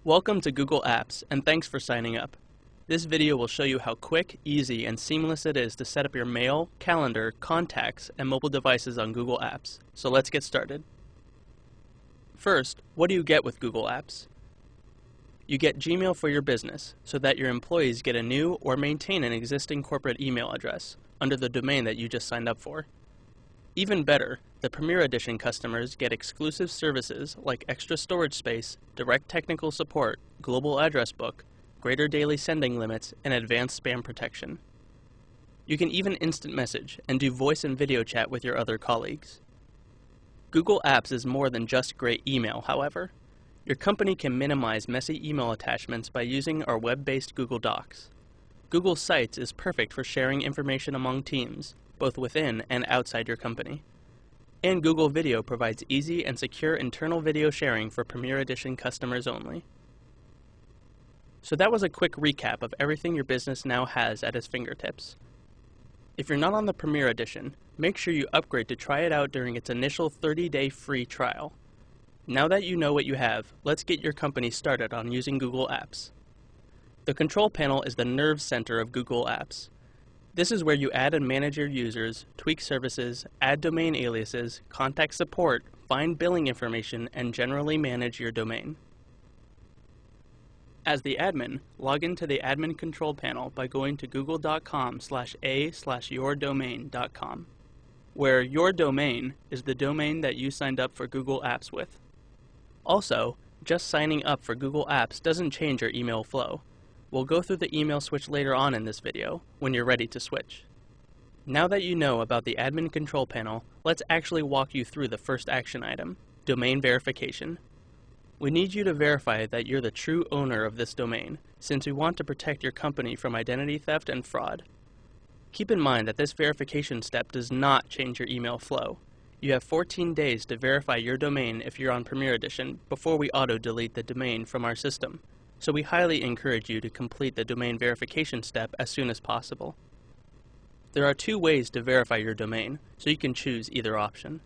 Welcome to Google Apps, and thanks for signing up. This video will show you how quick, easy, and seamless it is to set up your mail, calendar, contacts, and mobile devices on Google Apps. So let's get started. First, what do you get with Google Apps? You get Gmail for your business, so that your employees get a new or maintain an existing corporate email address under the domain that you just signed up for. Even better, the Premier Edition customers get exclusive services like extra storage space, direct technical support, global address book, greater daily sending limits, and advanced spam protection. You can even instant message and do voice and video chat with your other colleagues. Google Apps is more than just great email, however. Your company can minimize messy email attachments by using our web-based Google Docs. Google Sites is perfect for sharing information among teams, both within and outside your company. And Google Video provides easy and secure internal video sharing for Premier Edition customers only. So that was a quick recap of everything your business now has at its fingertips. If you're not on the Premier Edition, make sure you upgrade to try it out during its initial 30-day free trial. Now that you know what you have, let's get your company started on using Google Apps. The control panel is the nerve center of Google Apps. This is where you add and manage your users, tweak services, add domain aliases, contact support, find billing information, and generally manage your domain. As the admin, log into the admin control panel by going to google.com/a/yourdomain.com, where your domain is the domain that you signed up for Google Apps with. Also, just signing up for Google Apps doesn't change your email flow. We'll go through the email switch later on in this video, when you're ready to switch. Now that you know about the admin control panel, let's actually walk you through the first action item, domain verification. We need you to verify that you're the true owner of this domain, since we want to protect your company from identity theft and fraud. Keep in mind that this verification step does not change your email flow. You have 14 days to verify your domain if you're on Premier Edition before we auto-delete the domain from our system. So we highly encourage you to complete the domain verification step as soon as possible. There are two ways to verify your domain, so you can choose either option.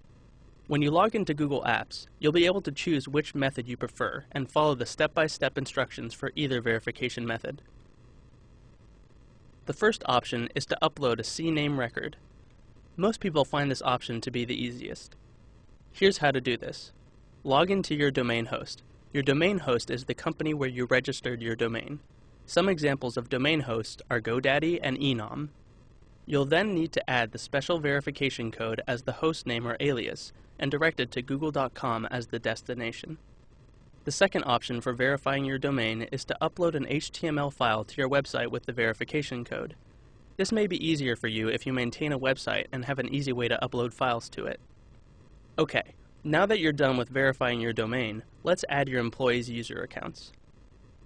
When you log into Google Apps, you'll be able to choose which method you prefer and follow the step-by-step instructions for either verification method. The first option is to upload a CNAME record. Most people find this option to be the easiest. Here's how to do this. Log into your domain host. Your domain host is the company where you registered your domain. Some examples of domain hosts are GoDaddy and Enom. You'll then need to add the special verification code as the host name or alias and direct it to google.com as the destination. The second option for verifying your domain is to upload an HTML file to your website with the verification code. This may be easier for you if you maintain a website and have an easy way to upload files to it. Okay. Now that you're done with verifying your domain, let's add your employees' user accounts.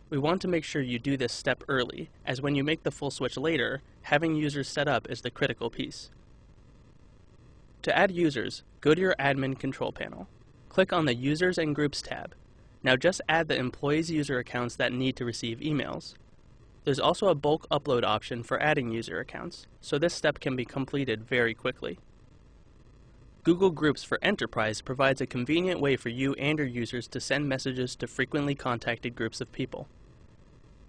We want to make sure you do this step early, as when you make the full switch later, having users set up is the critical piece. To add users, go to your admin control panel. Click on the Users and Groups tab. Now just add the employees' user accounts that need to receive emails. There's also a bulk upload option for adding user accounts, so this step can be completed very quickly. Google Groups for Enterprise provides a convenient way for you and your users to send messages to frequently contacted groups of people.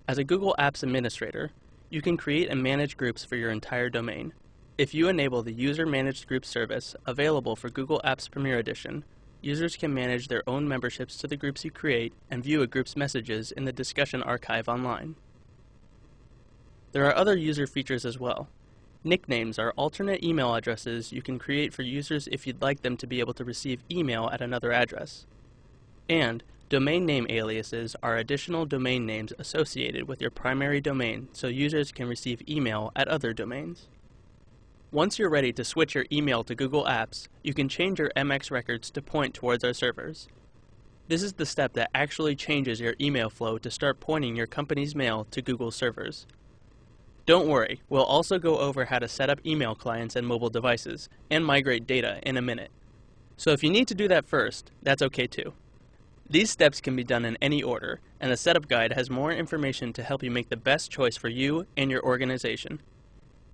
As a Google Apps administrator, you can create and manage groups for your entire domain. If you enable the User Managed Group service available for Google Apps Premier Edition, users can manage their own memberships to the groups you create and view a group's messages in the discussion archive online. There are other user features as well. Nicknames are alternate email addresses you can create for users if you'd like them to be able to receive email at another address. And domain name aliases are additional domain names associated with your primary domain so users can receive email at other domains. Once you're ready to switch your email to Google Apps, you can change your MX records to point towards our servers. This is the step that actually changes your email flow to start pointing your company's mail to Google servers. Don't worry, we'll also go over how to set up email clients and mobile devices, and migrate data in a minute. So if you need to do that first, that's okay too. These steps can be done in any order, and the setup guide has more information to help you make the best choice for you and your organization.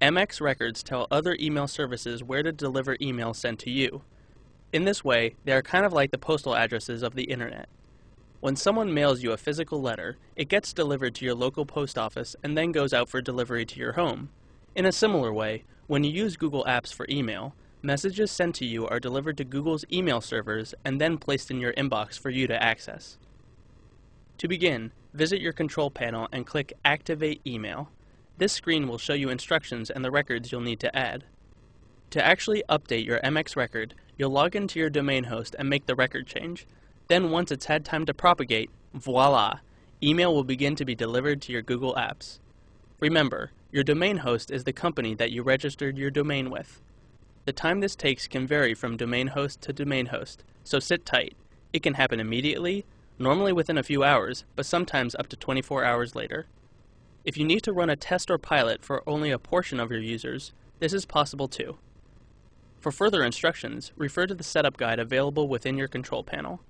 MX records tell other email services where to deliver emails sent to you. In this way, they are kind of like the postal addresses of the internet. When someone mails you a physical letter, it gets delivered to your local post office and then goes out for delivery to your home. In a similar way, when you use Google Apps for email, messages sent to you are delivered to Google's email servers and then placed in your inbox for you to access. To begin, visit your control panel and click Activate Email. This screen will show you instructions and the records you'll need to add. To actually update your MX record, you'll log into your domain host and make the record change. Then once it's had time to propagate, voila! Email will begin to be delivered to your Google Apps. Remember, your domain host is the company that you registered your domain with. The time this takes can vary from domain host to domain host, so sit tight. It can happen immediately, normally within a few hours, but sometimes up to 24 hours later. If you need to run a test or pilot for only a portion of your users, this is possible too. For further instructions, refer to the setup guide available within your control panel.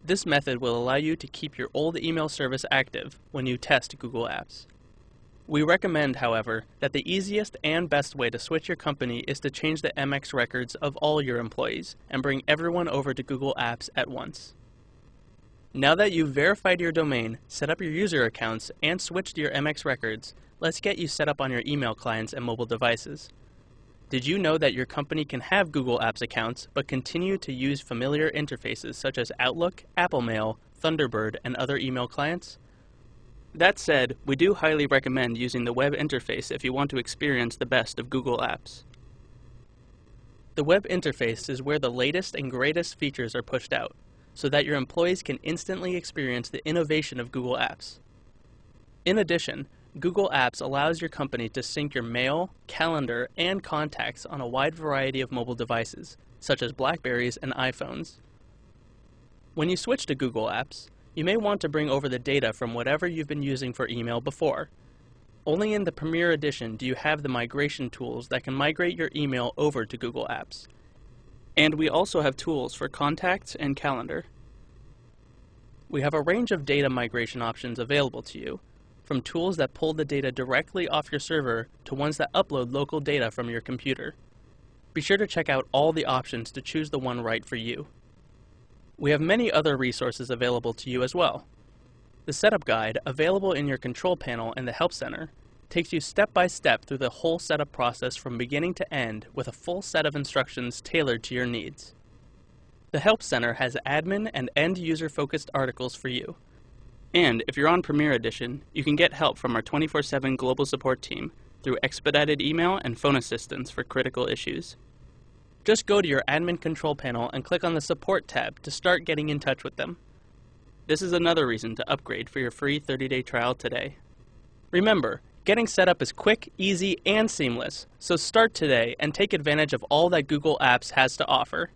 This method will allow you to keep your old email service active when you test Google Apps. We recommend, however, that the easiest and best way to switch your company is to change the MX records of all your employees and bring everyone over to Google Apps at once. Now that you've verified your domain, set up your user accounts, and switched your MX records, let's get you set up on your email clients and mobile devices. Did you know that your company can have Google Apps accounts but continue to use familiar interfaces such as Outlook, Apple Mail, Thunderbird, and other email clients? That said, we do highly recommend using the web interface if you want to experience the best of Google Apps. The web interface is where the latest and greatest features are pushed out, so that your employees can instantly experience the innovation of Google Apps. In addition, Google Apps allows your company to sync your mail, calendar, and contacts on a wide variety of mobile devices, such as BlackBerries and iPhones. When you switch to Google Apps, you may want to bring over the data from whatever you've been using for email before. Only in the Premier Edition do you have the migration tools that can migrate your email over to Google Apps. And we also have tools for contacts and calendar. We have a range of data migration options available to you, from tools that pull the data directly off your server to ones that upload local data from your computer. Be sure to check out all the options to choose the one right for you. We have many other resources available to you as well. The setup guide, available in your control panel in the Help Center, takes you step by step through the whole setup process from beginning to end with a full set of instructions tailored to your needs. The Help Center has admin and end-user focused articles for you. And if you're on Premier Edition, you can get help from our 24/7 global support team through expedited email and phone assistance for critical issues. Just go to your admin control panel and click on the Support tab to start getting in touch with them. This is another reason to upgrade for your free 30-day trial today. Remember, getting set up is quick, easy, and seamless, so start today and take advantage of all that Google Apps has to offer.